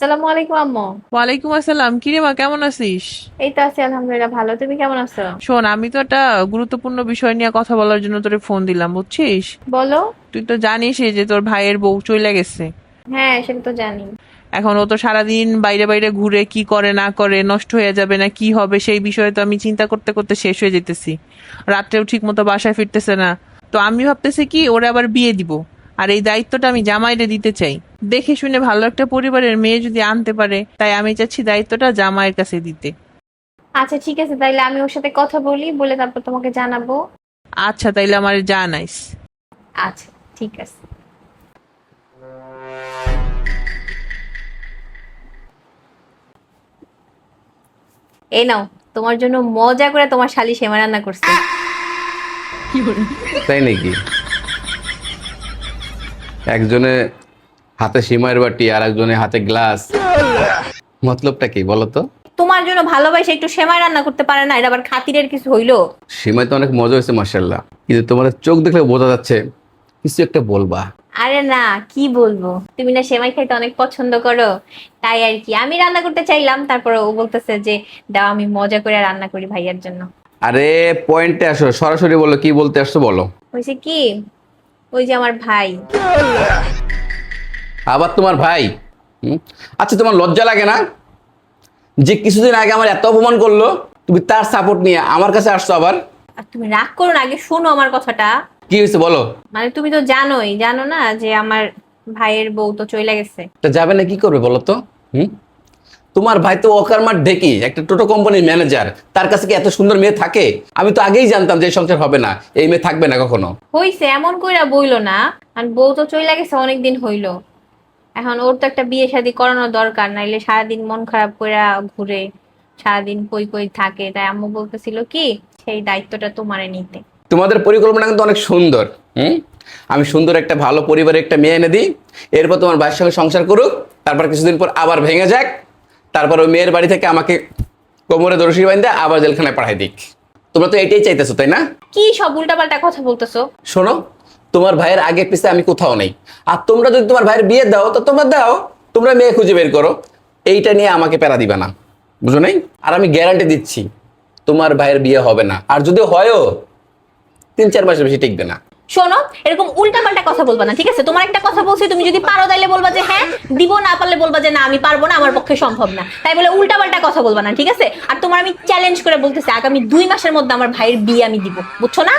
আসসালামু আলাইকুম আম্মু। ওয়ালাইকুম আসসালাম। কিরে মা, কেমন আছিস? এই তো আছি আলহামদুলিল্লাহ, ভালো। তুমি কেমন আছো? শোন, আমি তো একটা গুরুত্বপূর্ণ বিষয় নিয়ে কথা বলার জন্য তোরে ফোন দিলাম, বুঝছিস? বলো। তুই তো জানিসই যে তোর ভাইয়ের বউ চলে গেছে। হ্যাঁ, সেটা তো জানি। এখন ও তো সারাদিন বাইরে বাইরে ঘুরে, কি করে না করে, নষ্ট হয়ে যাবে না কি হবে সেই বিষয়ে তো আমি চিন্তা করতে করতে শেষ হয়ে যেতেছি। রাত্রেও ঠিক মতো বাসায় ফিরতেছে না। তো আমি ভাবতেছি কি, ওরা আবার বিয়ে দিব, আর এই দায়িত্বটা আমি জামাইরে দিতে চাই। দেখে শুনে ভালো একটা পরিবারের মেয়ে যদি আনতে পারে, তাই আমি চাচ্ছি দায়িত্বটা জামাইয়ের কাছে দিতে। আচ্ছা ঠিক আছে, তাইলে আমি ওর সাথে কথা বলি, বলে তারপর তোমাকে জানাবো। আচ্ছা, তাইলে আমার জানাইস। আচ্ছা ঠিক আছে। এই নাও, তোমার জন্য মজা করে তোমার শালি সেমাই রান্না করছে। তাই নাকি? একজনে হাতে সিমাইয়ের বাটি আর একজনে হাতে গ্লাস, মতলবটা কি বলো তো? তোমার জন্য ভালোবাসে একটু সেমাই রান্না করতে পারে না? এটা আবার খাতিরের কিছু হইলো? সিমাই তো অনেক মজা হয়েছে মার্শাল্লাহ, কিন্তু তোমাদের চোখ দেখলে বোঝা যাচ্ছে কিছু একটা বলবা। আরে না, কি বলবো, তুমি না সেমাই খাইতে অনেক পছন্দ করো, তাই আর কি আমি রান্না করতে চাইলাম। তারপর ও বলতেছে যে দাও আমি মজা করে রান্না করি ভাইয়ার জন্য। আরে পয়েন্টে আসো, সরাসরি বলো কি বলতে আসছো বলো। হয়েছে কি, ওই যে আমার ভাই। আবার তোমার ভাই? আচ্ছা, তোমার লজ্জা লাগে না যে কিছুদিন আগে আমার এত অপমান করলো, তুমি তার সাপোর্ট নিয়ে আমার কাছে আসছো আবার? আর তুমি রাগ করো না, আগে শোনো আমার কথাটা। কি হয়েছে বলো। মানে তুমি তো জানোই, জানো না যে আমার ভাইয়ের বউ তো চলে গেছে। তা যাবে না কি করবে বলো তো? হুম তোমার ভাই তো অকারমার ঢেকি, একটা টোটো কোম্পানির ম্যানেজার। তার কাছে কি এত সুন্দর মেয়ে থাকে? আমি তো আগেই জানতাম যে এই সংসার হবে না, এই মেয়ে থাকবে না কখনো। হইছে এমন কইরা বইলো না। আর বউ তো চলে গেছে অনেকদিন হইলো। এখন ওর তো একটা বিয়ে শাদী করানো দরকার, নাইলে সারাদিন মন খারাপ কইরা ঘুরে, সারাদিন কই কই থাকে। তাই আম্মু বলতেছিল কি সেই দায়িত্বটা তোমারে নিতে। তোমাদের পরিকল্পনা কিন্তু অনেক সুন্দর। হুম আমি সুন্দর একটা ভালো পরিবারের একটা মেয়ে এনে দিই, এরপর তোমার ভাইয়ের সঙ্গে সংসার করুক, তারপর কিছুদিন পর আবার ভেঙে যাক, তারপর ওই মেয়ের বাড়ি থেকে আমাকে কোমরে দড়ি বাইন্ধে আবার জেলখানায় পাঠাই দিক। তোমরা তো এটাই চাইতেছো তাই না? কি সব উল্টাপাল্টা কথা বলতেছো? শোনো, তোমার ভাইয়ের আগে পিছে আমি কোথাও নেই। আর তোমরা যদি তোমার ভাইয়ের বিয়ে দাও তো তোমরা দাও, তোমরা মেয়ে খুঁজে বের করো, এইটা নিয়ে আমাকে প্যারা দিবা না, বুঝো নাই? আর আমি গ্যারান্টি দিচ্ছি তোমার ভাইয়ের বিয়ে হবে না, আর যদি হয়ও 3-4 মাসের বেশি টিকবে না। শোনো, এরকম উল্টাপাল্টা কথা বলবা না, ঠিক আছে? তোমার একটা কথা বলছি, তুমি যদি পারো তাইলে বলবা যে হ্যাঁ দিব, না পারলে বলবা যে না আমি পারবো না, আমার পক্ষে সম্ভব না। তাই বলে উল্টাপাল্টা কথা বলবা না, ঠিক আছে? আর তোমার আমি চ্যালেঞ্জ করে বলতেছি, আগামী 2 মাসের মধ্যে আমার ভাইয়ের বিয়ে আমি দিব, বুঝছো না?